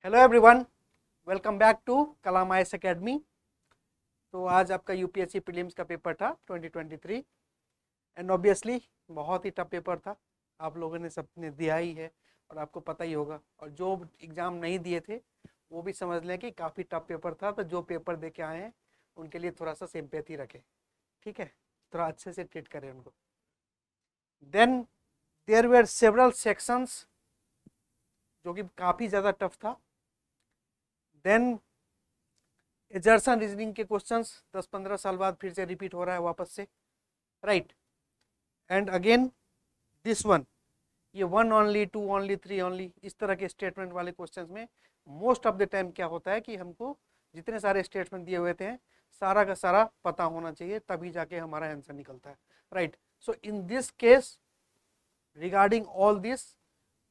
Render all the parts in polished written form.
Hello everyone, welcome back to Kalam IAS academy. तो आज आपका यूपीएससी प्रीलिम्स का पेपर था 2023 एंड ऑब्वियसली बहुत ही टफ पेपर था। आप लोगों ने सबने दिया ही है और आपको पता ही होगा, और जो एग्ज़ाम नहीं दिए थे वो भी समझ लें कि काफ़ी टफ पेपर था। तो जो पेपर दे के आए हैं उनके लिए थोड़ा सा सिंपैथी रखें, ठीक है, थोड़ा अच्छे से ट्रीट करें उनको। Then there where several sections जो कि काफ़ी ज़्यादा टफ था। देन एजर्सन रीजनिंग के क्वेश्चंस 10-15 साल बाद फिर से रिपीट हो रहा है वापस से, right. And again this one, ये 1 ओनली, 2 ओनली, 3 ओनली, इस तरह के स्टेटमेंट वाले क्वेश्चंस में मोस्ट ऑफ द टाइम क्या होता है कि हमको जितने सारे स्टेटमेंट दिए हुए थे सारा का सारा पता होना चाहिए, तभी जाके हमारा आंसर निकलता है, right. So in this case regarding all this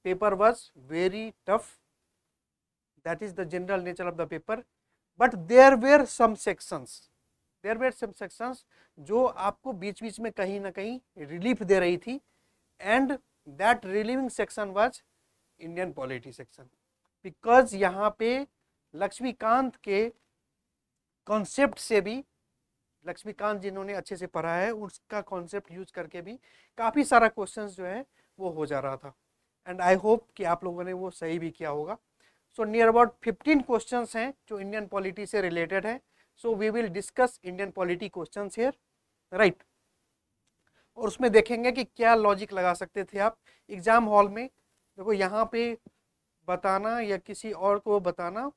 paper was very tough, that is the general nature of the paper. But there were some sections जो आपको बीच बीच में कहीं ना कहीं रिलीफ दे रही थी, and that relieving section was Indian polity section, because यहाँ पे लक्ष्मीकांत के कॉन्सेप्ट से भी, लक्ष्मीकांत जिन्होंने अच्छे से पढ़ा है उसका कॉन्सेप्ट यूज करके भी काफ़ी सारा क्वेश्चंस जो है वो हो जा रहा था। एंड आई होप कि आप लोगों ने वो सही भी किया होगा। सो नियर अबाउट 15 क्वेश्चंस हैं जो इंडियन पॉलिटी से रिलेटेड है। So we will discuss Indian polity questions here, right. और उसमें देखेंगे कि क्या लॉजिक लगा सकते थे आप एग्जाम हॉल में। देखो यहाँ पे बताना या किसी और को बताना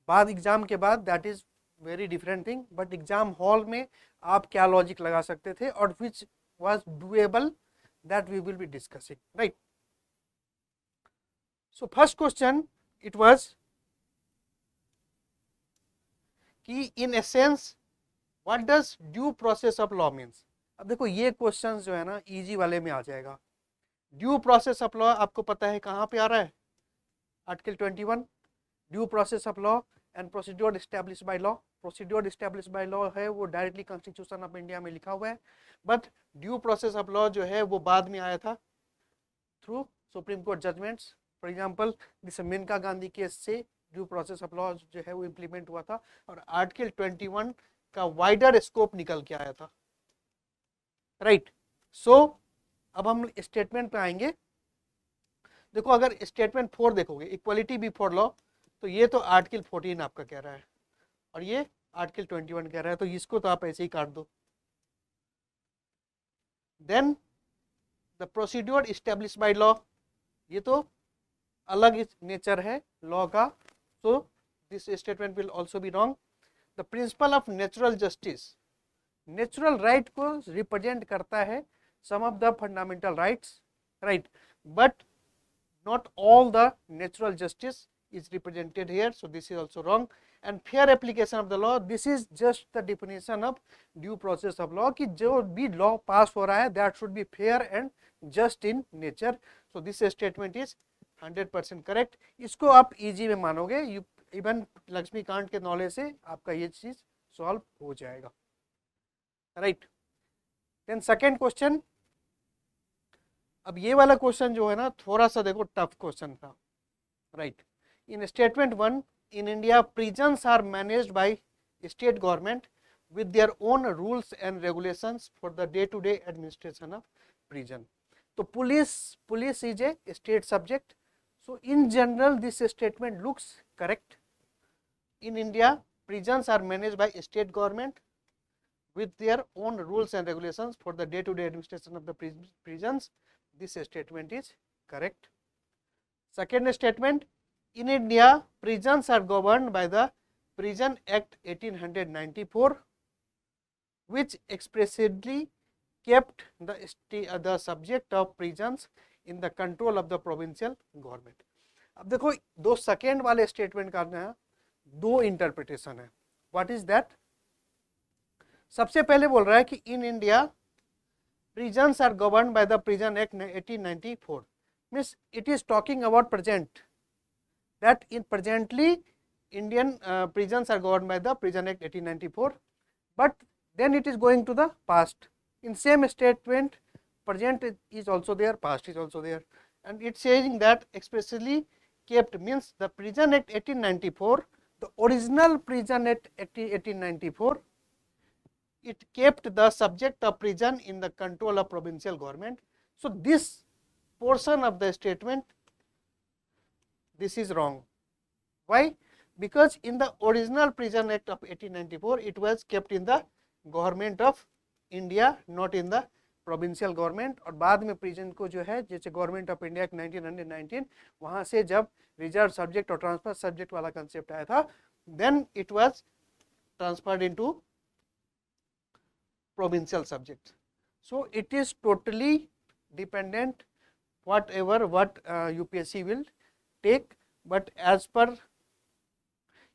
बाद एग्जाम के बाद, that is very different thing, but exam hall में आप क्या लॉजिक लगा सकते थे और which was doable, that we will be discussing, right. So first question it was कि in essence what does due process of law means. अब देखो ये क्वेश्चन जो है ना इजी वाले में आ जाएगा। ड्यू प्रोसेस ऑफ लॉ आपको पता है कहाँ पे आ रहा है, article 21, due process of law and procedure establish by law. Procedure establish by law है वो डायरेक्टली कॉन्स्टिट्यूशन ऑफ इंडिया में लिखा हुआ है, but due process of law जो है वो बाद में आया था through Supreme Court judgments. For example this Maneka Gandhi case से ड्यू प्रोसेस ऑफ लॉ जो है वो इम्प्लीमेंट हुआ था और आर्टिकल 21 का वाइडर स्कोप निकल के आया था, राइट। सो अब हम स्टेटमेंट पे आएंगे। देखो अगर स्टेटमेंट 4 देखोगे, इक्वलिटी बिफोर लॉ, तो ये तो आर्टिकल 14 आपका कह रहा है और ये आर्टिकल 21 कह रहा है, तो इसको तो आप ऐसे ही काट दो। Then the procedure establish by law, ये तो अलग नेचर है लॉ का, so this statement will also be wrong. The principle of natural justice, natural right को रिप्रेजेंट करता है some of the fundamental rights, right, but not all the natural justice is represented here, so this is also wrong. And fair application of the law, this is just the definition of due process of law कि जो भी law pass हो रहा है that should be fair and just in nature, so this statement is 100% correct। इसको आप easy में मानोगे, इवन लक्ष्मीकांत के नॉलेज से आपका ये चीज सॉल्व हो जाएगा, राइट। देन सेकेंड क्वेश्चन, अब ये वाला क्वेश्चन जो है ना थोड़ा सा देखो टफ क्वेश्चन था, right. In statement 1, in India prisons are managed by state government with their own rules and regulations for the day to day administration of prison. So police is a state subject, so in general this statement looks correct. In India prisons are managed by state government with their own rules and regulations for the day to day administration of the prisons, this statement is correct. Second statement, in India prisons are governed by the Prison Act 1894, which expressly kept the subject of prisons in the control of the provincial government. अब देखो दो second वाले statement का ना दो interpretation है। What is that? सबसे पहले बोल रहा है कि in India prisons are governed by the Prison Act 1894, means it is talking about present, that in presently Indian prisons are governed by the Prison Act 1894, but then it is going to the past. In same statement present is also there, past is also there, and it's saying that expressly kept means the Prison Act 1894, the original Prison Act 1894, it kept the subject of prison in the control of provincial government. So this portion of the statement, this is wrong. Why? Because in the original Prison Act of 1894, it was kept in the government of India, not in the provincial government, और बाद में prison को जो है जैसे government of India 1919 वहां से जब रिजर्व सब्जेक्ट और ट्रांसफर सब्जेक्ट वाला कंसेप्ट आया था, then it was transferred into provincial subject. So it is totally dependent what UPSC will take, but as per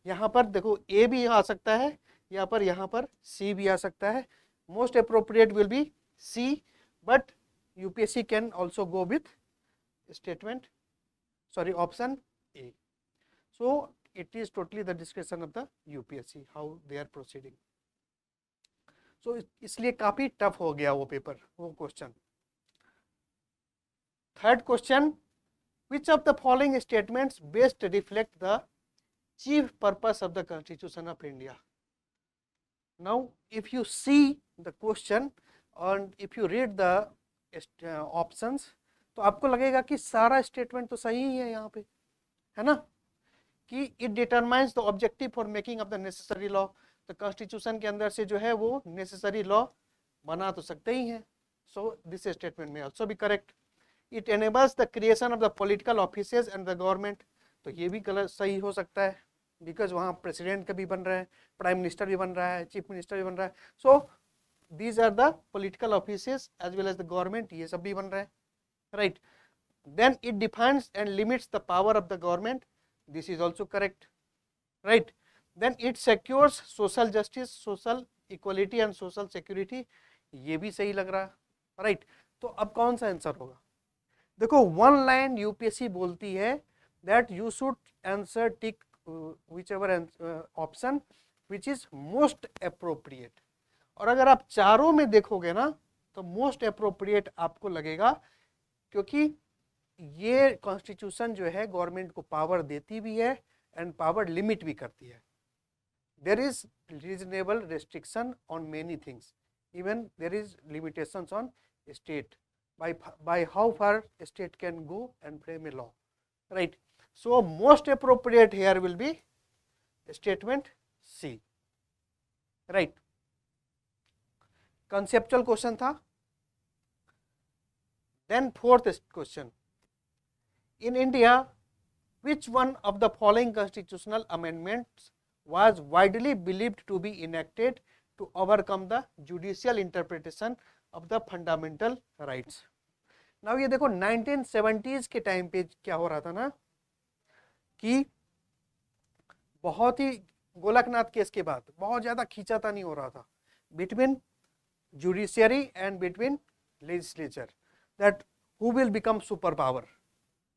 यहाँ पर देखो A भी आ सकता है, यहाँ पर C भी आ सकता है. Most appropriate will be C, but UPSC can also go with option A. So it is totally the discretion of the UPSC how they are proceeding. So इसलिए काफी टफ हो गया वो पेपर, वो question. Third question, which of the following statements best reflect the chief purpose of the Constitution of India? Now, if you see the question and if you read the options, तो आपको लगेगा कि सारा statement तो सही ही है यहाँ पे, है ना, कि it determines the objective for making of the necessary law. तो कॉन्स्टिट्यूशन के अंदर से जो है वो नेसेसरी लॉ बना तो सकते ही हैं. सो दिस स्टेटमेंट में ऑल्सो भी correct. It enables the creation of the political offices and the government, तो ये भी गलत सही हो सकता है, बिकॉज वहाँ प्रेसिडेंट का भी बन रहा है, प्राइम मिनिस्टर भी बन रहा है, चीफ मिनिस्टर भी बन रहा है. So these are the political offices as well as the government, ये सब भी बन रहा है, right. Then it defines and limits the power of the government, this is also correct, right. Then it secures social justice, social equality and social security, ये भी सही लग रहा है, राइट. तो अब कौन सा आंसर होगा? देखो वन लाइन यूपीएससी बोलती है that you should answer tick whichever option which is most appropriate. और अगर आप चारों में देखोगे ना तो मोस्ट अप्रोप्रिएट आपको लगेगा, क्योंकि ये कॉन्स्टिट्यूशन जो है गवर्नमेंट को पावर देती भी है एंड पावर लिमिट भी करती है. There is reasonable restriction on many things, even there is limitations on state by how far state can go and frame a law, right. So most appropriate here will be statement C, right. Conceptual question था. Then fourth question, in India which one of the following constitutional amendments was widely believed to be enacted to overcome the judicial interpretation of the fundamental rights? Now ये देखो 1970s के time पे क्या हो रहा था ना, कि बहुत ही गोलकनाथ केस के बाद बहुत ज्यादा खींचातानी हो रहा था between judiciary and between legislature, that who will become super power,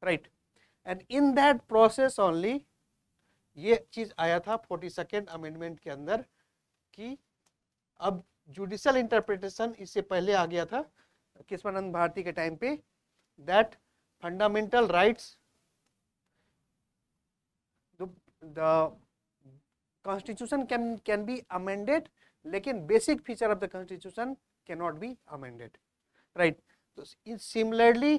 right. And in that process only ये चीज आया था 42nd अमेंडमेंट के अंदर, कि अब जुडिशियल इंटरप्रिटेशन इससे पहले आ गया था केशवानंद भारती के टाइम पे, that fundamental rights, the constitution can be amended, लेकिन basic feature of the constitution can not be amended, right. तो सिमिलरली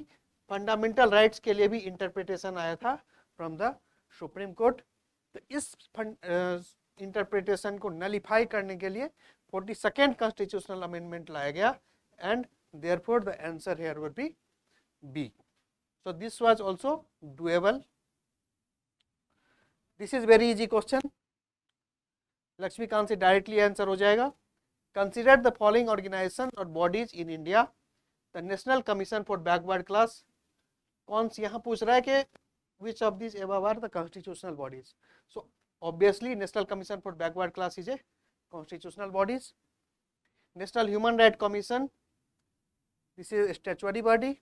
फंडामेंटल राइट्स के लिए भी इंटरप्रिटेशन आया था फ्रॉम द सुप्रीम कोर्ट. तो इस इंटरप्रिटेशन को नलिफाई करने के लिए 42nd कॉन्स्टिट्यूशनल अमेंडमेंट लाया गया, and therefore the answer here would be B. So this was also doable. This is very easy question. Laxmikant से डायरेक्टली आंसर हो जाएगा. Consider the following organizations or bodies in India. The National Commission for Backward Class. कौन सी यहाँ पूछ रहा है कि which of these above are the constitutional bodies? So obviously National Commission for Backward Class is a constitutional bodies. National Human Rights Commission, this is a statutory body.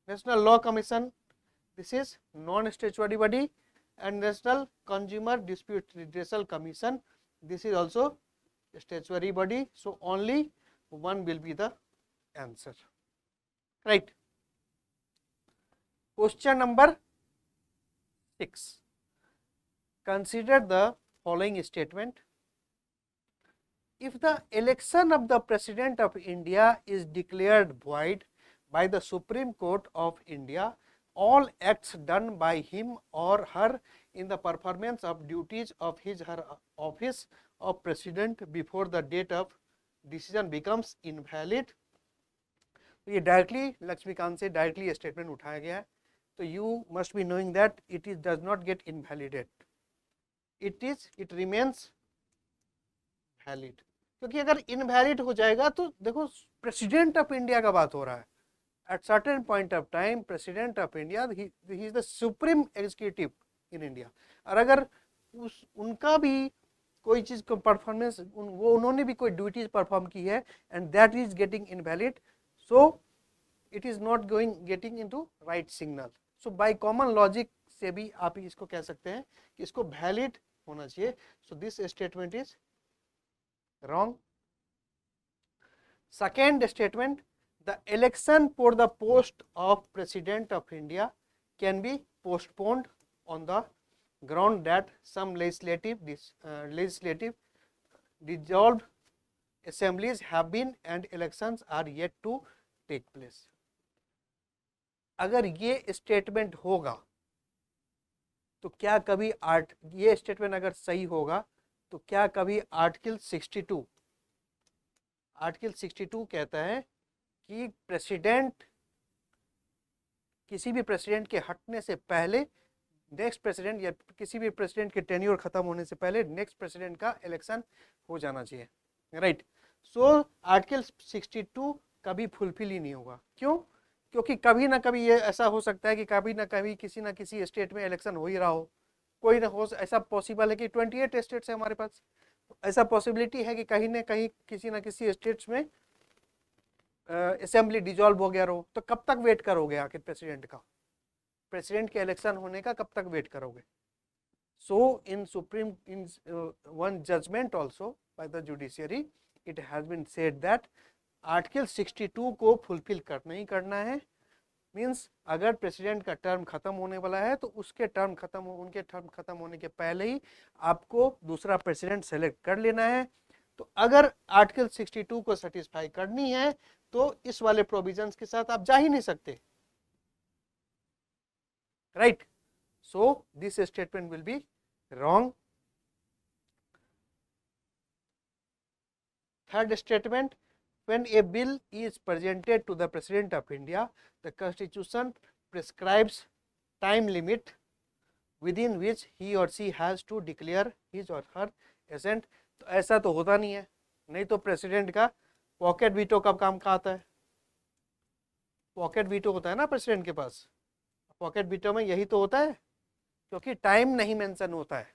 National Law Commission, this is non-statutory body. And National Consumer Dispute Redressal Commission, this is also a statutory body. So only one will be the answer, right. Question number 6. Consider the following statement. If the election of the President of India is declared void by the Supreme Court of India, all acts done by him or her in the performance of duties of his/her office of President before the date of decision becomes invalid. तो ये directly Laxmikant से directly statement उठाया गया है. तो you must be knowing that it is does not gate invalidate, it remains valid. क्योंकि अगर invalid हो जाएगा तो देखो प्रेसिडेंट ऑफ इंडिया का बात हो रहा है. At certain point of time president of India he is the supreme executive in India. और अगर उनका भी कोई चीज को परफॉर्मेंस उन्होंने भी कोई ड्यूटीज परफॉर्म की है and that is getting invalid, so it is not getting into right signal. So by common logic से भी आप इसको कह सकते हैं कि इसको valid होना चाहिए. So this statement is wrong. Second statement, the election for the post of President of India can be postponed on the ground that some legislative dissolved assemblies have been and elections are yet to take place. अगर ये statement होगा तो क्या कभी ये statement अगर सही होगा तो क्या कभी आर्टिकल 62 कहता है कि प्रेसिडेंट किसी भी प्रेसिडेंट के हटने से पहले नेक्स्ट प्रेसिडेंट या किसी भी प्रेसिडेंट के टेन्योर खत्म होने से पहले नेक्स्ट प्रेसिडेंट का इलेक्शन हो जाना चाहिए, राइट. सो आर्टिकल 62 कभी फुलफिल ही नहीं होगा. क्यों? क्योंकि कभी ना कभी ये ऐसा हो सकता है कि कभी ना कभी किसी ना किसी स्टेट में इलेक्शन हो ही रहा हो. कोई ना हो ऐसा पॉसिबल है कि 28 स्टेट्स है हमारे पास, ऐसा पॉसिबिलिटी है कि कहीं ना कहीं किसी ना किसी स्टेट्स में असेंबली डिजॉल्व हो गया रहो. तो कब तक वेट करोगे आखिर प्रेसिडेंट के इलेक्शन होने का कब तक वेट करोगे? So in supreme in one judgment also by the judiciary it has been said that article 62 को फुलफिल करना ही करना है. मींस अगर प्रेसिडेंट का टर्म खत्म होने वाला है तो उनके टर्म खत्म होने के पहले ही आपको दूसरा प्रेसिडेंट सेलेक्ट कर लेना है. तो अगर आर्टिकल 62 को सेटिस्फाई करनी है तो इस वाले प्रोविजंस के साथ आप जा ही नहीं सकते, right. So this statement will be wrong. Third statement, when a bill is presented to the President of India, the Constitution prescribes time limit within which he or she has to declare his or her assent. तो ऐसा तो होता नहीं है, नहीं तो president का pocket veto कब काम का आता है? पॉकेट वीटो होता है ना प्रेसिडेंट के पास. पॉकेट वीटो में यही तो होता है, क्योंकि टाइम नहीं मेंशन होता है.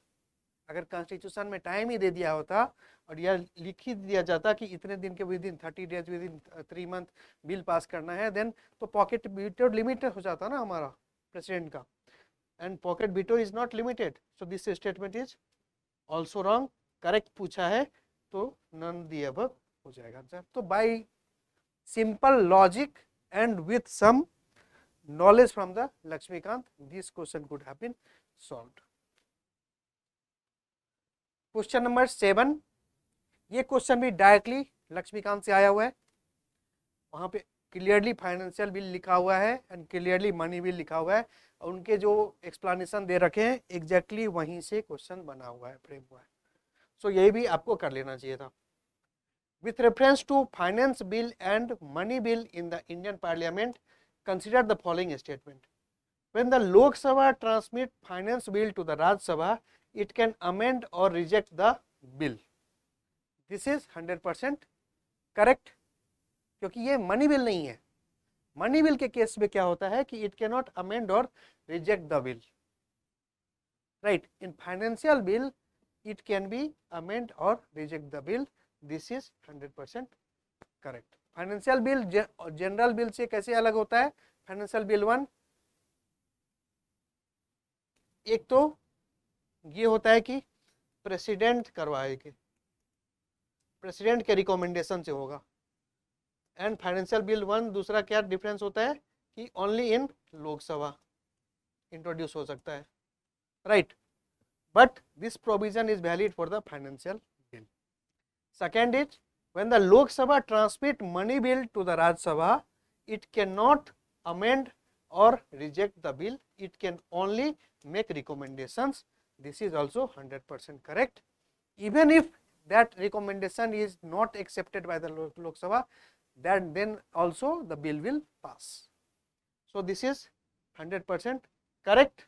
अगर कॉन्स्टिट्यूशन में टाइम ही दे दिया होता और यह लिख ही दिया जाता कि इतने दिन के with in 30 days with in 3 month bill pass करना है, देन तो पॉकेट वीटो लिमिटेड हो जाता ना हमारा प्रेसिडेंट का. And pocket veto is not limited. So this statement is also wrong. Correct पूछा है तो नन दी अबव हो जाएगा आंसर. तो by simple logic and with some knowledge from the Lakshmikant, this question could have been solved. Question number 7, ये question भी directly Laxmikant से आया हुआ है. वहां पे क्लियरली फाइनेंशियल बिल लिखा हुआ है एंड क्लियरली मनी बिल लिखा हुआ है. और उनके जो एक्सप्लेनेशन दे रखे हैं एग्जैक्टली वहीं से क्वेश्चन बना हुआ है, फ्रेम हुआ है. सो यही भी आपको कर लेना चाहिए था. With reference to finance bill and money bill in the Indian parliament, consider the following statement. When the Lok Sabha transmit finance bill to the Raj Sabha, it can amend or reject the bill. This is 100% correct. क्योंकि ये money bill नहीं है. Money bill के case में क्या होता है कि it cannot amend or reject the bill, right? In financial bill it can be amend or reject the bill. This is 100% correct. Financial bill general bill से कैसे अलग होता है? फाइनेंशियल बिल 1, एक तो ये होता है कि प्रेसिडेंट करवाएंगे, प्रेसिडेंट के रिकमेंडेशन से होगा. एंड फाइनेंशियल बिल 1 दूसरा क्या डिफरेंस होता है कि ओनली इन लोकसभा इंट्रोड्यूस हो सकता है. right? But this provision is valid for the financial bill. Second is, when the Lok Sabha transmit money bill to the Rajya Sabha, it cannot amend or reject the bill, it can only make recommendations. This is also 100% correct. Even if that recommendation is not accepted by the Lok Sabha, then also the bill will pass. So this is 100% correct.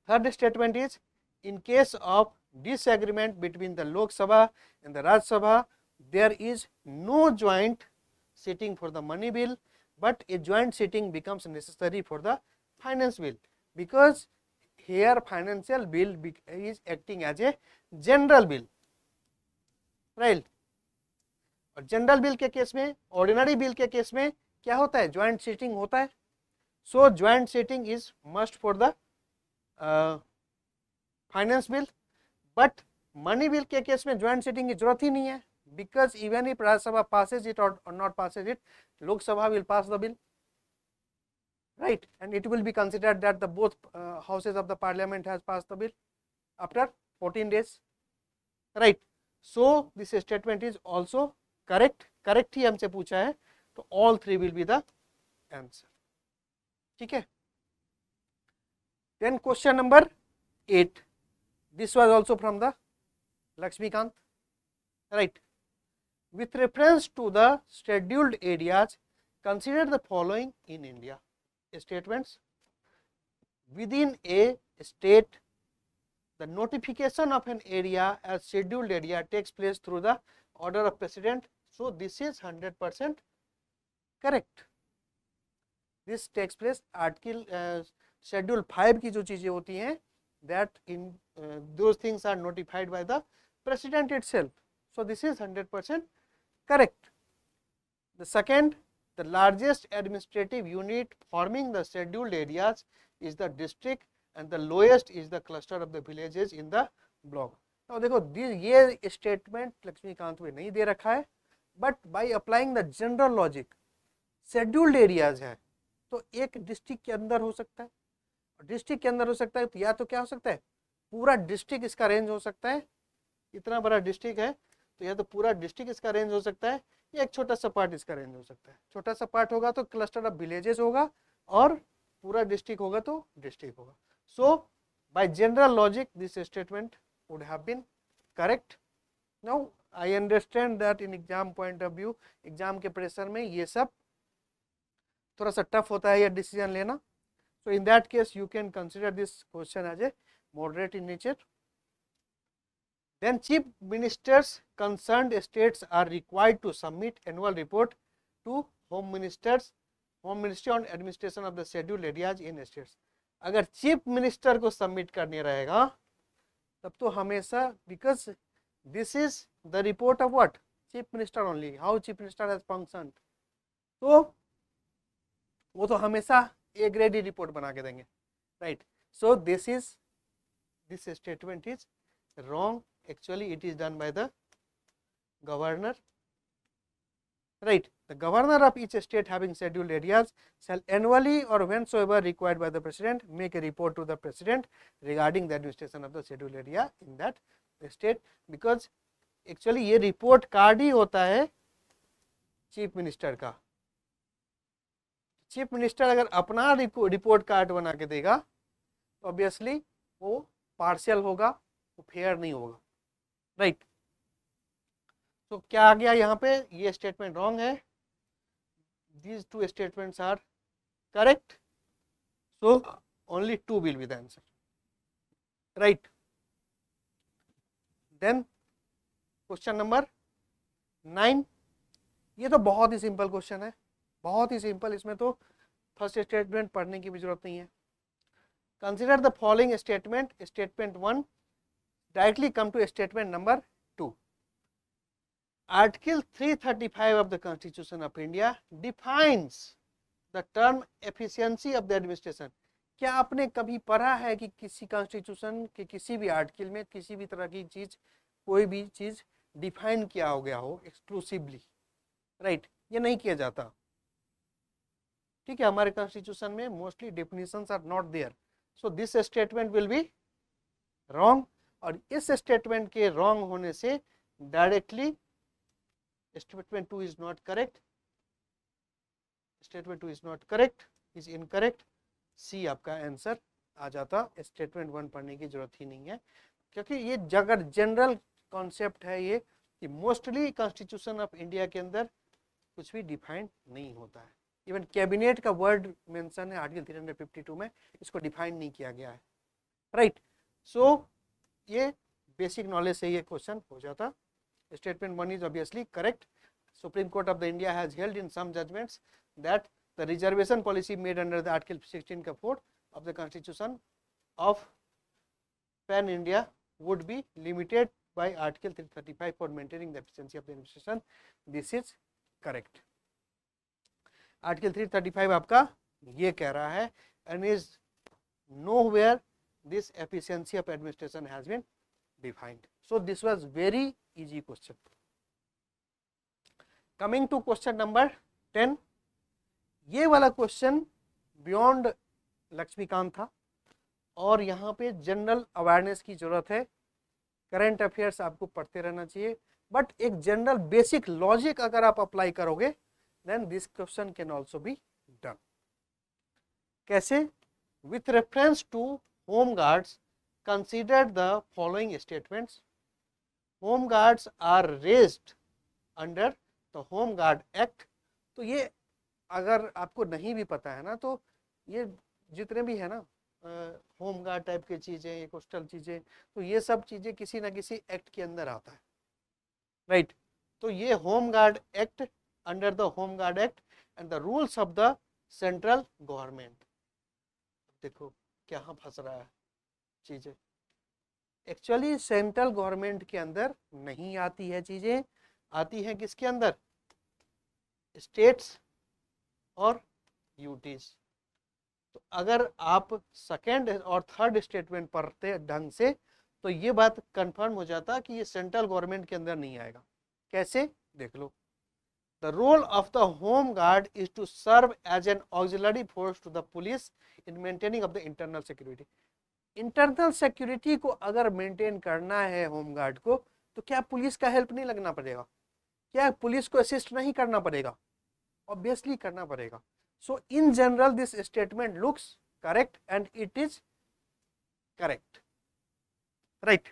Third statement is, in case of disagreement between the Lok Sabha and the Rajya Sabha, there is no joint sitting for the money bill, but a joint sitting becomes necessary for the finance bill, because here financial bill is acting as a general bill, right? और general bill के case में, ordinary bill के case में क्या होता है, joint sitting होता है. So joint sitting is must for the finance bill, but money bill के केस में ज्वाइंट सीटिंग की जरूरत ही नहीं है, because even if Rajya Sabha passes it or not passes it, Lok Sabha will pass the bill, right? And it will be considered that the both houses of the parliament has passed the bill after 14 days, right? So this statement is also correct. Correct ही हमसे पूछा है, तो all three will be the answer. ठीक है. Then question number 8. This was also from the Lakshmikant, right? With reference to the scheduled areas, consider the following in India statements. Within a state, the notification of an area as scheduled area takes place through the order of president. So this is 100% correct. This takes place article schedule 5 की जो चीजें होती हैं, that in those things are notified by the president itself. So this is 100% correct. The second, the largest administrative unit forming the scheduled areas is the district and the lowest is the cluster of the villages in the block. Now देखो ये statement Laxmikant में नहीं दे रखा है, but by applying the general logic, scheduled areas है तो एक district के अंदर हो सकता है, डिस्ट्रिक्ट के अंदर हो सकता है तो या तो क्या हो सकता है, पूरा डिस्ट्रिक्ट इसका रेंज हो सकता है, इतना बड़ा डिस्ट्रिक्ट है तो या तो पूरा डिस्ट्रिक्ट इसका रेंज हो सकता है, या एक छोटा सा पार्ट इसका रेंज हो सकता है. छोटा सा पार्ट होगा तो क्लस्टर ऑफ विलेजेस होगा, और पूरा डिस्ट्रिक्ट होगा तो डिस्ट्रिक्ट होगा. So by general logic this statement would have been correct. Now I understand that in exam point of view, exam के प्रेशर में ये सब थोड़ा सा टफ होता है ये डिसीजन लेना. So in that case you can consider this question as a moderate in nature. Then chief ministers concerned states are required to submit annual report to home ministry on administration of the scheduled areas in states. अगर chief minister को submit करने रहेगा तब तो हमेशा, because this is the report of what, chief minister only, how chief minister has functioned, तो वो तो हमेशा ए ग्रेड ही रिपोर्ट बना के देंगे, right? So this statement is wrong. Actually it is done by the governor, right? The governor of each state having scheduled areas shall annually or whensoever required by the president make a report to the president regarding the administration of the scheduled area in that state. because actually ये report card ही होता है chief minister का. Chief minister अगर अपना report card बना के देगा तो ऑब्वियसली वो पार्शियल होगा, वो फेयर नहीं होगा, राइट? तो क्या आ गया यहाँ पे, ये स्टेटमेंट रॉन्ग है. These two statements are correct. So only 2 will be the answer, right? Then question number 9. ये तो बहुत ही सिंपल क्वेश्चन है, बहुत ही सिंपल. इसमें तो फर्स्ट स्टेटमेंट पढ़ने की भी जरूरत नहीं है. Consider the following statement. Statement 1 directly come to statement number 2. Article 335 of the constitution of India defines the term efficiency of the administration. क्या आपने कभी पढ़ा है कि किसी कॉन्स्टिट्यूशन के किसी भी आर्टिकल में किसी भी तरह की चीज, कोई भी चीज डिफाइन किया हो गया हो एक्सक्लूसिवली, राइट? ये नहीं किया जाता. ठीक है, हमारे कॉन्स्टिट्यूशन में mostly definitions are not there. So this statement will be wrong, और इस स्टेटमेंट के रॉन्ग होने से directly statement 2 is not correct, statement 2 is not correct, is incorrect. C आपका आंसर आ जाता, स्टेटमेंट 1 पढ़ने की जरूरत ही नहीं है, क्योंकि ये अगर जनरल कॉन्सेप्ट है ये कि मोस्टली कॉन्स्टिट्यूशन ऑफ इंडिया के अंदर कुछ भी डिफाइन नहीं होता है। इवन कैबिनेट का वर्ड मेंशन है आर्टिकल 352 में, इसको डिफाइन नहीं किया गया है, राइट। सो ये बेसिक नॉलेज से ये क्वेश्चन हो जाता। Statement 1 is obviously correct. Supreme Court of the India has held in some judgments that the reservation policy made under the Article 16 का 4 of the Constitution of Pan India would be limited by Article 335 for maintaining the efficiency of the administration. This is correct. Article 335 आपका ये कह रहा है and is nowhere this efficiency of administration has been defined. So this was very easy question. Coming to question number 10, ये वाला question beyond Laxmikant था और यहाँ पे जनरल अवेयरनेस की जरूरत है। करंट अफेयर्स आपको पढ़ते रहना चाहिए, बट एक जनरल बेसिक लॉजिक अगर आप अप्लाई करोगे then this question can also be done. कैसे? With reference to home guards consider the following statements. Home guards are raised under the Home Guard Act. तो ये अगर आपको नहीं भी पता है ना, तो ये जितने भी है ना होम गार्ड टाइप की चीजें, ये कोस्टल चीजें, तो ये सब चीजें किसी ना किसी एक्ट के अंदर आता है, राइट। तो ये home guard act, under the home guard act and the rules of the central government. देखो क्या फंस रहा है चीजें, एक्चुअली सेंट्रल गवर्नमेंट के अंदर नहीं आती है चीजें, आती है किसके अंदर? स्टेट्स और यूटीज। तो अगर आप सेकेंड और थर्ड स्टेटमेंट पढ़ते ढंग से तो ये बात कंफर्म हो जाता कि ये सेंट्रल गवर्नमेंट के अंदर नहीं आएगा। कैसे? देख लो। The role of the home guard is to serve as an auxiliary force to the police in maintaining of the internal security. Internal security को अगर मेंटेन करना है होम गार्ड को, तो क्या पुलिस का हेल्प नहीं लगना पड़ेगा? क्या पुलिस को असिस्ट नहीं करना पड़ेगा? ऑब्वियसली करना पड़ेगा। So in general this statement looks correct and it is correct, right.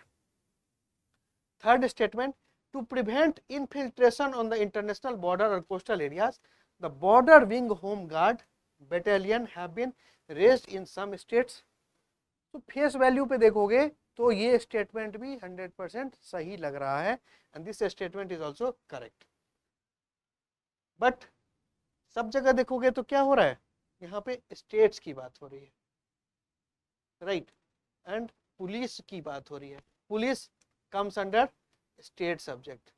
Third statement, to prevent infiltration on the international border और coastal areas the border wing home guard battalion have been raised in some states. तो face value पे देखोगे तो ये statement भी 100% सही लग रहा है and this statement is also correct. But सब जगह देखोगे तो क्या हो रहा है, यहाँ पे स्टेट्स की बात हो रही है, राइट, एंड पुलिस की बात हो रही है। Police comes under state subject.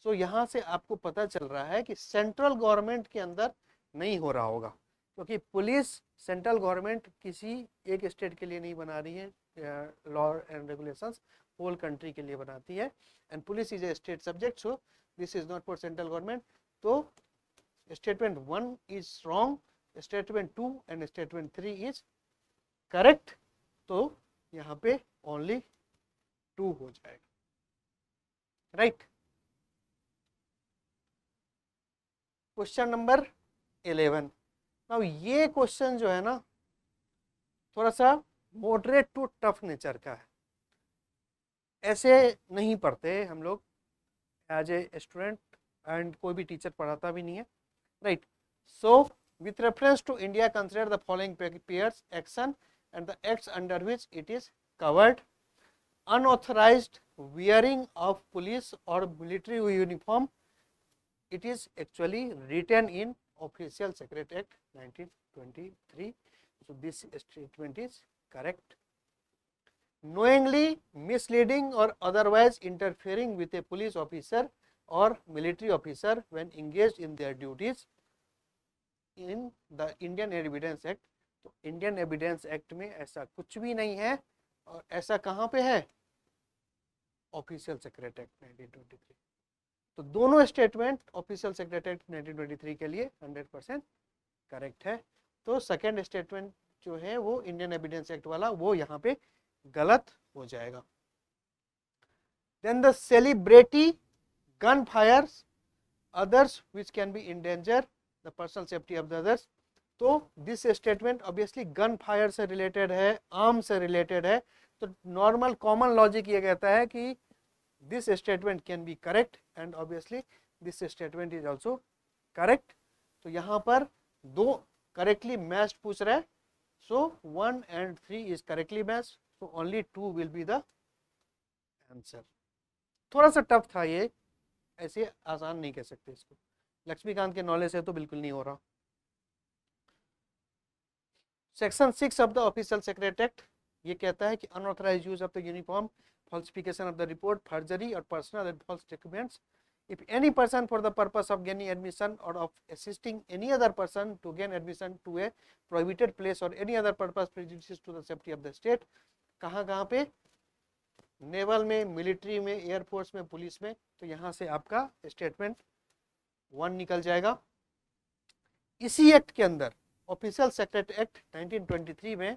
So यहाँ से आपको पता चल रहा है कि सेंट्रल गवर्नमेंट के अंदर नहीं हो रहा होगा, क्योंकि पुलिस सेंट्रल गवर्नमेंट किसी एक स्टेट के लिए नहीं बना रही है, law and regulations whole country के लिए बनाती है and police is a state subject, so this is not for central government. तो statement 1 is wrong, statement 2 and statement 3 is correct. तो यहाँ पे ओनली 2 हो जाएगा, राइट। Question number 11। अब ये क्वेश्चन जो है ना थोड़ा सा मॉडरेट टू टफ नेचर का है, ऐसे नहीं पढ़ते हम लोग एज ए स्टूडेंट एंड कोई भी टीचर पढ़ाता भी नहीं है, right. So with reference to India consider the following pairs action and the acts under which it is covered. Unauthorised wearing of police or military uniform, it is actually written in Official Secret Act 1923. So this statement is correct. Knowingly misleading or otherwise interfering with a police officer or military officer when engaged in their duties in the Indian Evidence Act. तो Indian evidence act में ऐसा कुछ भी नहीं है, और ऐसा कहाँ पे है? Official secret act 1923। तो दोनों स्टेटमेंट ऑफिशियल सेक्रेट एक्ट 1923 के लिए 100% करेक्ट है। तो सेकेंड स्टेटमेंट जो है वो इंडियन एविडेंस एक्ट वाला वो यहाँ पे गलत हो जाएगा। Then the celebrity gun fires others which can be endanger the personal safety of the others. तो this statement obviously gun fire से रिलेटेड है, आर्म से रिलेटेड है, तो नॉर्मल कॉमन लॉजिक ये कहता है कि this statement can be correct and obviously this statement is also correct. तो यहाँ पर दो करेक्टली मैच्ड पूछ रहा है, so 1 and 3 is correctly matched, so only 2 will be the answer. थोड़ा सा टफ था ये, ऐसे आसान नहीं कह सकते इसको, लक्ष्मीकांत के नॉलेज है तो बिल्कुल नहीं हो रहा। Section 6 of the official secret act ये कहता है कि unauthorised use of the uniform, falsification of the report, perjury or personal and false documents. If any person for the purpose of gaining admission or of assisting any other person to gain admission to a prohibited place or any other purpose prejudices to the safety of the state, कहाँ कहाँ पे, naval में, military में, air force में, police में, तो यहाँ से आपका स्टेटमेंट 1 निकल जाएगा। इसी एक्ट के अंदर ऑफिशियल सेक्रेट एक्ट 1923 में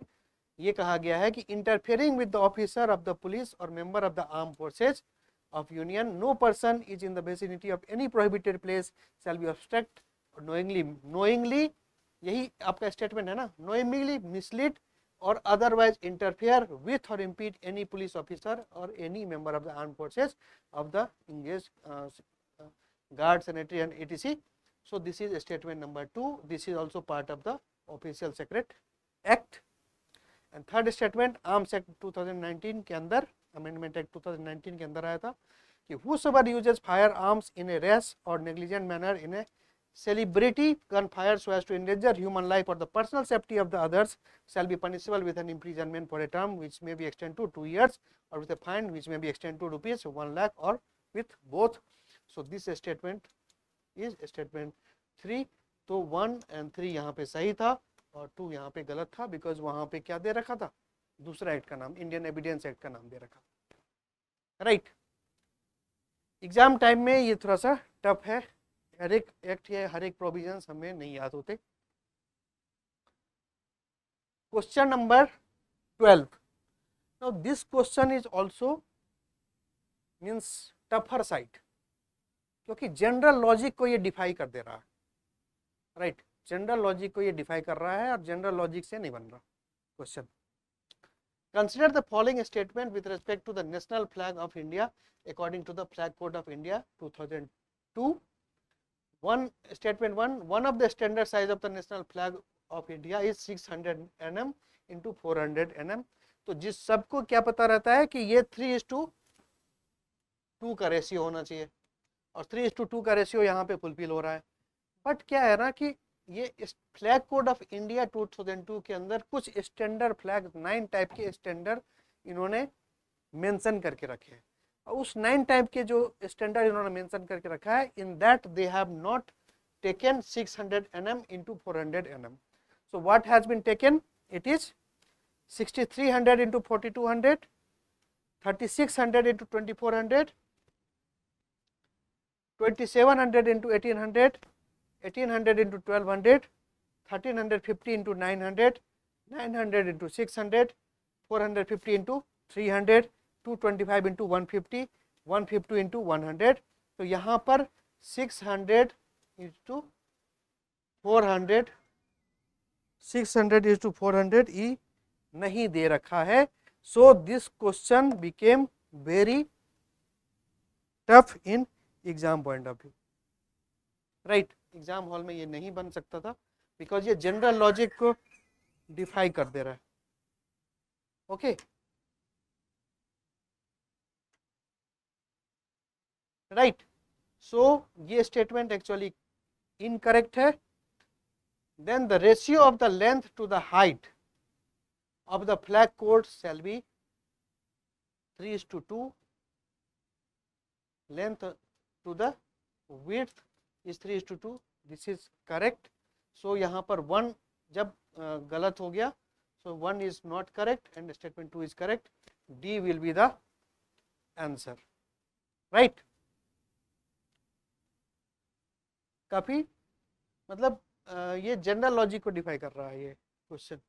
ये कहा गया है कि interfering with the officer of the police or member of the arm forces of union, no person is in the vicinity of any prohibited place shall be obstruct knowingly, यही आपका statement है ना, knowingly mislead or otherwise interfere with or impede any police officer or any member of the arm forces of the engage guard, sanitary and etc. So this is statement number 2. This is also part of the official secret act. And third statement arms act 2019 के अंदर, amendment act 2019 के अंदर आया था कि whosoever uses firearms in a rash or negligent manner in a celebrity gun fire so as to endanger human life or the personal safety of the others shall be punishable with an imprisonment for a term which may be extended to 2 years or with a fine which may be extended to rupees 1 lakh or with both. So this statement is statement 3. तो 1 and 3 यहाँ पे सही था और 2 यहाँ पे गलत था, बिकॉज वहां पे क्या दे रखा था, दूसरा एक्ट का नाम, इंडियन एविडेंस एक्ट का नाम दे रखा, राइट। एग्जाम टाइम में ये थोड़ा सा टफ है, हर एक एक्ट या हर एक प्रोविजंस हमें नहीं याद होते। Question number 12, now this question is also means tougher side, क्योंकि जनरल लॉजिक को ये डिफाई कर दे रहा है, राइट, जनरल लॉजिक को ये डिफाई कर रहा है और जनरल लॉजिक से नहीं बन रहा question. Consider the following statement with respect to the national flag of India according to the flag code of India 2002। One statement 1, one of the standard size of the national flag of India is 600 mm into 400 mm। तो जिस सबको क्या पता रहता है कि ये 3:2 का रेशियो होना चाहिए और 3:2 का रेशियो यहाँ पे फुलफिल हो रहा है, बट क्या है ना कि ये फ्लैग कोड ऑफ इंडिया 2002 के अंदर कुछ स्टैंडर्ड फ्लैग 9 टाइप के स्टैंडर्ड इन्होंने मेंशन करके रखे हैं, और उस 9 टाइप के जो स्टैंडर्ड इन्होंने मेंशन करके रखा है, in that they have not taken 600 mm into 400 mm. So what has been taken? It is 6300 into 4200, 3600 into 2400, 2700 into 1800, 1800 into 1200, 1350 into 900, 900 into 600, 450 into 300, 225 into 150, 150 into 100। तो यहाँ पर 600 into 400, 600 into 400 ई नहीं दे रखा है। So this question became very tough in exam point of view, right. Exam hall में ये नहीं बन सकता था बिकॉज ये जनरल लॉजिक को डिफाई कर दे रहा है, ओके। राइट, सो ये स्टेटमेंट एक्चुअली इनकरेक्ट है। Then the ratio of the length to the height of the flag code shall be 3:2, length to the width is 3:2, this is correct। so यहाँ पर 1 जब गलत हो गया, so 1 is not correct and statement 2 is correct, D will be the answer, right। काफी मतलब ये general logic को डिफाई कर रहा है ये question,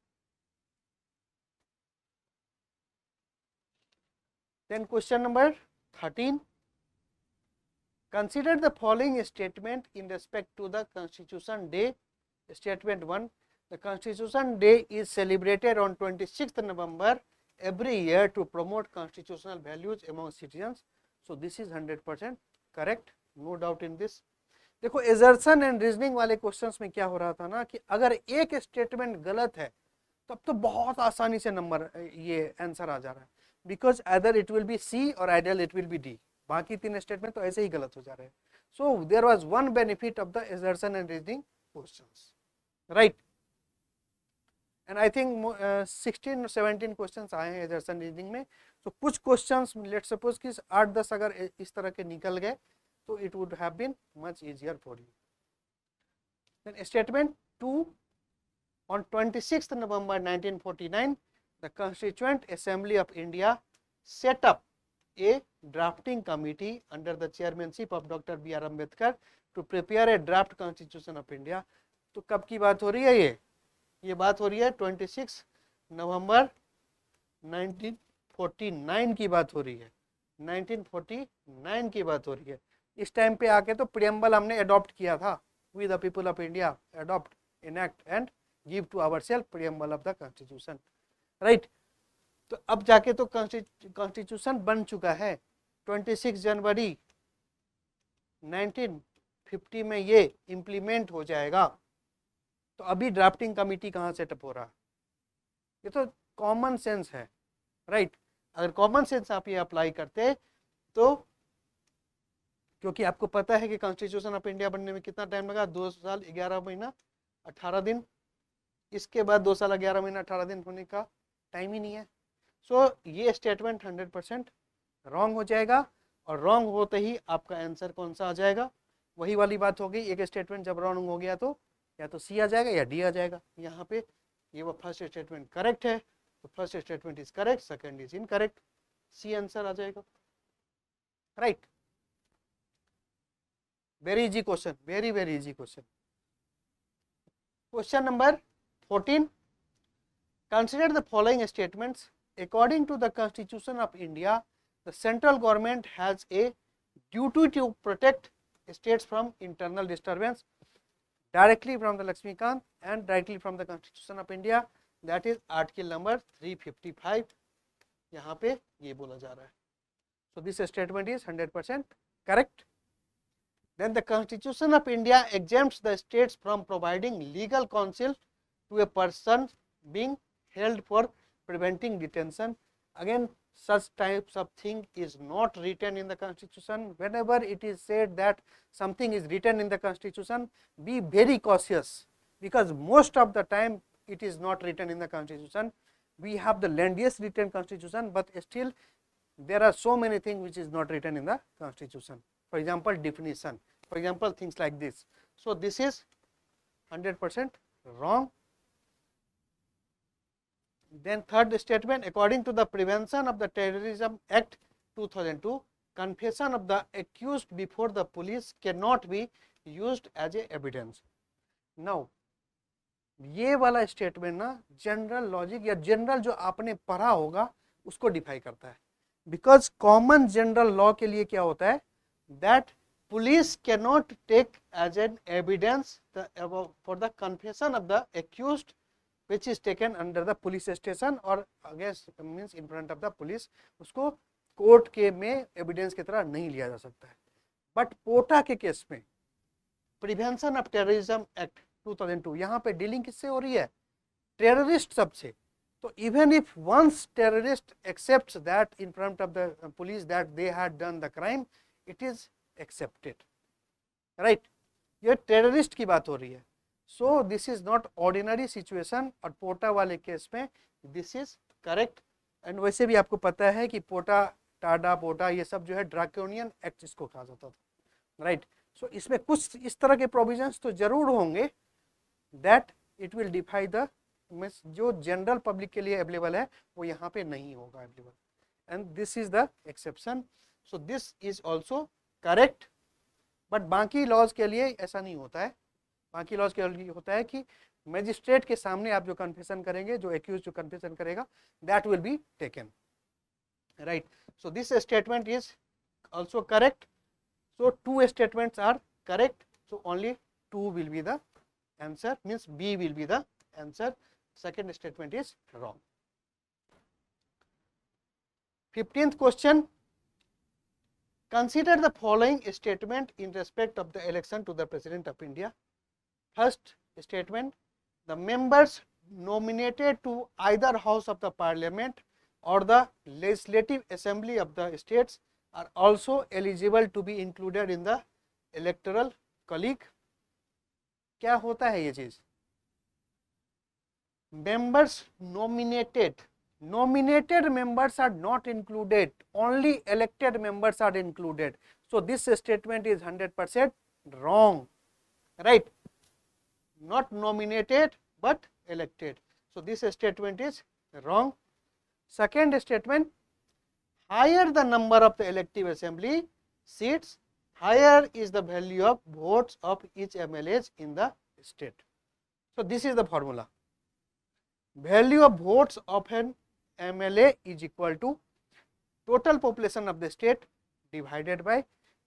Then question number 13. Consider the following statement in respect to the Constitution Day. Statement 1. The Constitution Day is celebrated on 26th November every year to promote constitutional values among citizens. So this is 100% correct, no doubt in this. देखो एजर्सन and reasoning वाले questions में क्या हो रहा था ना कि अगर एक स्टेटमेंट गलत है तब तो बहुत आसानी से नंबर ये आंसर आ जा रहा है, because either it will be C or either it will be D, बाकी तीन स्टेटमेंट तो ऐसे ही गलत हो जा रहे हैं. So there was one benefit of the एजर्सन and reasoning questions, right. And I think 16 और 17 क्वेश्चंस आए हैं एजर्सन रीजनिंग में. तो कुछ क्वेश्चंस लेट्स सपोज कि 8-10 अगर इस तरह के निकल गए तो it would have been much easier for you. Then statement 2. On 26th November 1949, the Constituent Assembly of India set up a drafting committee under the chairmanship of Dr. B.R. Ambedkar to prepare a draft Constitution of India. तो कब की बात हो रही है ये बात हो रही है 26 नवंबर 1949 की बात हो रही है, 1949 की बात हो रही है. इस टाइम पे आके तो प्रियम्बल हमने अडॉप्ट किया था, we the people of India adopt, enact and give to ourself preamble of the constitution, right. तो अब जाके तो कॉन्स्टिट्यूशन बन चुका है. 26 जनवरी 1950 में ये इम्प्लीमेंट हो जाएगा. तो अभी ड्राफ्टिंग कमिटी कहाँ सेटअप हो रहा, ये तो कॉमन सेंस है, राइट. अगर कॉमन सेंस आप ये अप्लाई करते तो, क्योंकि आपको पता है कि कॉन्स्टिट्यूशन ऑफ इंडिया बनने में कितना टाइम लगा, 2 साल 11 महीना 18 दिन. इसके बाद 2 साल 11 महीना 18 दिन होने का टाइम ही नहीं है. सो ये स्टेटमेंट 100% रॉन्ग हो जाएगा, और रॉन्ग होते ही आपका आंसर कौन सा आ जाएगा, वही वाली बात हो गई. एक स्टेटमेंट जब रॉन्ग हो गया तो या तो सी आ जाएगा या डी आ जाएगा. यहाँ पे ये वो फर्स्ट स्टेटमेंट करेक्ट है, तो first statement is correct, second is incorrect, C answer आ जाएगा, right. Very easy question, very easy question. Question number 14. Consider the following statements. According to the Constitution of India, the central government has a duty to protect states from internal disturbance, directly from the Lakshmikant and directly from the Constitution of India. That is article number 355. यहाँ पे ये बोला जा रहा है. So this statement is 100% correct. Then the Constitution of India exempts the states from providing legal counsel to a person being held for preventing detention. Again, such types of thing is not written in the Constitution. Whenever it is said that something is written in the Constitution, be very cautious, because most of the time it is not written in the Constitution. We have the lengthiest written Constitution, but still there are so many things which is not written in the Constitution. For example, definition, for example, things like this. So this is 100% wrong. Then third statement, according to the Prevention of the Terrorism Act 2002, confession of the accused before the police cannot be used as a evidence. Now ये वाला statement ना general logic या general जो आपने पढ़ा होगा उसको define करता है, बिकॉज कॉमन जनरल लॉ के लिए क्या होता है, that police cannot take as an evidence for the confession of the accused which is taken under the police station or against means in front of the police. उसको court के में evidence की तरह नहीं लिया जा सकता है. बट पोटा के केस में प्रिवेंशन ऑफ टेररिज्म एक्ट 2002 यहाँ पे डीलिंग किससे हो रही है, टेररिस्ट सबसे. So even if once terrorist accepts that in front of the police that they had done the crime, it is accepted, right. ये टेररिस्ट की बात हो रही है. सो this is not ordinary situation, और पोटा वाले केस में दिस इज करेक्ट. एंड वैसे भी आपको पता है कि पोटा, टाडा, पोटा ये सब जो है ड्रैकोनियन एक्ट इसको कहा जाता था, राइट. सो इसमें कुछ इस तरह के प्रोविजंस तो जरूर होंगे that it will define the means जो जनरल पब्लिक के लिए अवेलेबल है वो यहाँ पे नहीं होगा available, and this is the exception. So this is also correct. But बाकी लॉज के लिए ऐसा नहीं होता है. बाकी लॉज के लिए होता है कि मजिस्ट्रेट के सामने आप जो कन्फेशन करेंगे, जो एक्यूज जो कन्फेशन करेगा, that will be taken, right? So this statement is also correct. So two statements are correct, so only 2 will be the answer, means B will be the answer. Second statement is wrong. 15th question, consider the following statement in respect of the election to the President of India. First statement, the members nominated to either house of the parliament or the legislative assembly of the states are also eligible to be included in the electoral college. क्या होता है ये चीज? Members nominated members are not included, only elected members are included. So this statement is 100% wrong, right? Not nominated but elected. So this statement is wrong. Second statement, higher the number of the elective assembly seats, higher is the value of votes of each MLAs in the state. So this is the formula. Value of votes of an MLA is equal to total population of the state divided by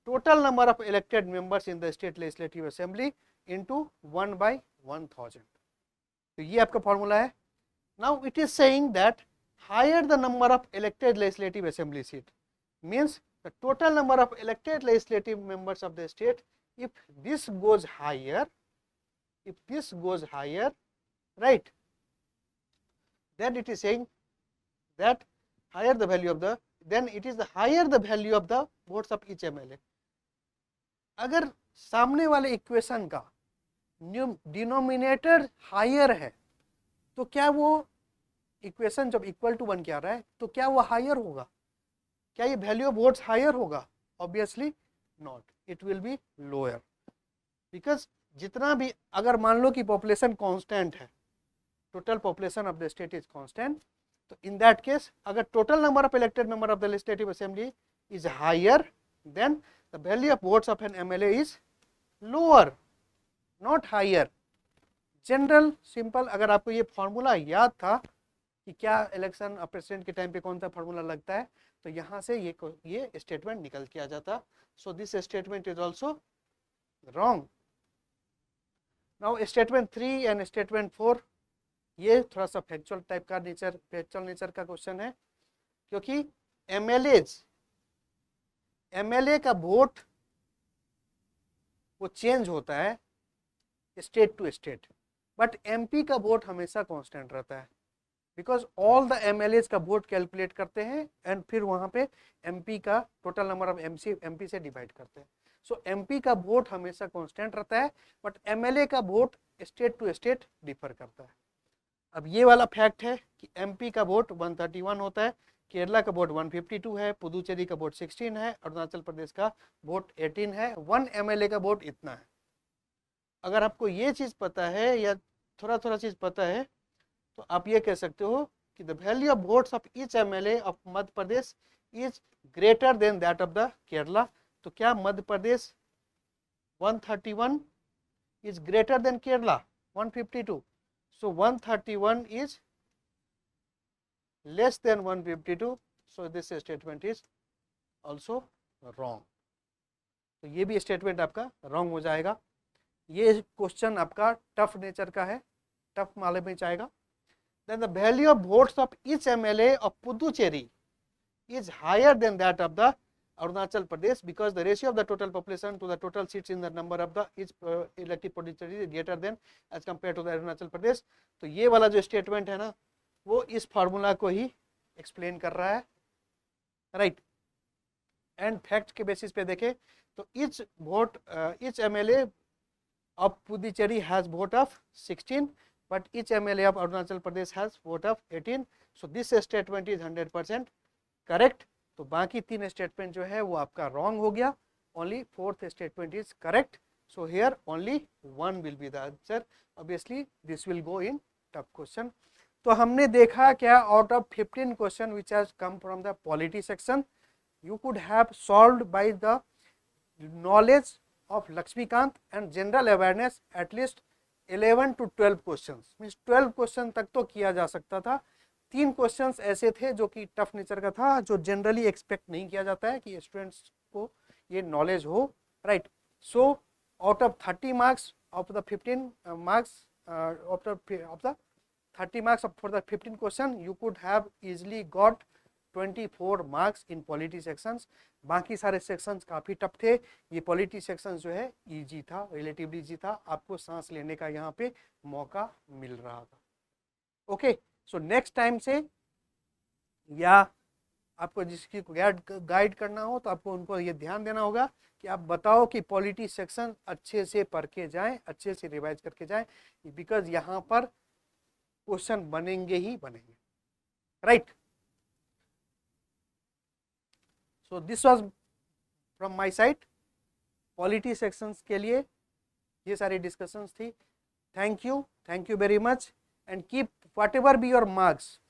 total number of elected members in the state legislative assembly into 1 by 1000. तो ये आपका formula है. Now it is saying that higher the number of elected legislative assembly seat means the total number of elected legislative members of the state. If this goes higher, right, then it is saying that higher the value of the, then it is the higher the value of the votes of each MLA. अगर सामने वाले equation का denominator higher है तो क्या वो equation जब equal to 1 के आ रहा है तो क्या वो हायर होगा? क्या ये वैल्यू ऑफ वोट्स हायर होगा? Obviously not, it will be lower. Because जितना भी, अगर मान लो कि पॉपुलेशन कांस्टेंट है, total population of the state is constant, तो इन दैट केस अगर total number of elected member of the legislative assembly is higher, then the value of votes of an MLA is lower, not higher. General simple. अगर आपको ये formula याद था कि क्या election president के time पे कौन सा फॉर्मूला लगता है, तो यहाँ से ये स्टेटमेंट निकल के आ जाता. So this statement is also wrong. Now statement 3 and statement 4, ये थोड़ा सा फैक्चुअल टाइप का फैक्चुअल नेचर का क्वेश्चन है, क्योंकि एमएलए का वोट वो चेंज होता है state to state, but MP का वोट हमेशा कांस्टेंट रहता है. बिकॉज ऑल द एमएलए का वोट कैलकुलेट करते हैं एंड फिर वहां पे एमपी का टोटल नंबर ऑफ एमपी से डिवाइड करते हैं. सो एमपी का वोट हमेशा कांस्टेंट रहता है, बट एमएलए का vote state to state differ करता है. अब ये वाला फैक्ट है कि एमपी का वोट 131 होता है, केरला का वोट 152 है, पुदुचेरी का वोट 16 है, अरुणाचल प्रदेश का वोट 18 है, 1 एमएलए का वोट इतना है. अगर आपको ये चीज पता है या थोड़ा चीज पता है तो आप ये कह सकते हो कि the value of votes of each MLA of Madhya Pradesh is greater than that of the Kerala. तो क्या Madhya Pradesh 131 is greater than Kerala 152? So 131 is less than 152. So this statement is also wrong. तो ये भी स्टेटमेंट आपका रॉन्ग हो जाएगा. ये क्वेश्चन आपका टफ नेचर का है, टफ माले में जाएगा. Then the value of votes of each MLA of Puducherry is higher than that of the Arunachal Pradesh because the ratio of the total population to the total seats in the number of the each elective Puducherry is greater than as compared to the Arunachal Pradesh. तो ये वाला जो statement है ना, वो इस formula को ही explain कर रहा है, राइट. एंड फैक्ट के बेसिस पे देखें तो each MLA of Puducherry has vote of 16, but each MLA of Arunachal Pradesh has vote of 18. So this statement is 100% correct. तो बाकी 3 स्टेटमेंट जो है वो आपका रॉन्ग हो गया. Only 4th statement is correct. So here only 1 will be the answer. Obviously this will go in tough question. तो हमने देखा क्या, out of 15 question which has come from the polity section, you could have solved by the knowledge of Laxmikanth and general awareness at least 11 to 12 question. Means 12 question तक तो किया जा सकता था. 3 क्वेश्चंस ऐसे थे जो कि टफ नेचर का था, जो जनरली एक्सपेक्ट नहीं किया जाता है कि स्टूडेंट्स को ये नॉलेज हो, right. So out of 30 marks of the 15 marks of the 30 marks for the 15 question, you could have easily got 24 marks in polity sections. बाकी सारे sections काफी टफ थे, ये polity sections जो है easy था, relatively easy था, आपको सांस लेने का यहाँ पे मौका मिल रहा था। ओके, सो नेक्स्ट टाइम से या आपको जिसकी गाइड करना हो तो आपको उनको ये ध्यान देना होगा कि आप बताओ कि पॉलिटी सेक्शन अच्छे से पढ़ के जाएं, अच्छे से रिवाइज करके जाएं, बिकॉज यहाँ पर क्वेश्चन बनेंगे ही बनेंगे, right. So this was from my side, polity sections के लिए ये सारी डिस्कशंस थी। Thank you very much, and keep what ever be your marks,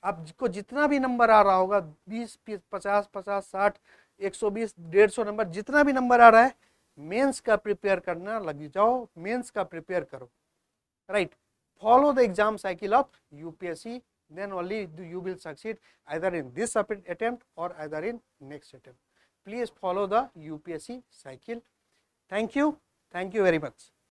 आपको जितना भी नंबर आ रहा होगा 20, 50, 50, 60, 120, 150 नंबर, जितना भी नंबर आ रहा है, मेंस का प्रिपेयर करना लग जाओ, मेंस का प्रिपेयर करो, right. Follow the exam cycle of UPSC, then only you will succeed either in this attempt or either in next attempt. Please follow the UPSC cycle. Thank you very much.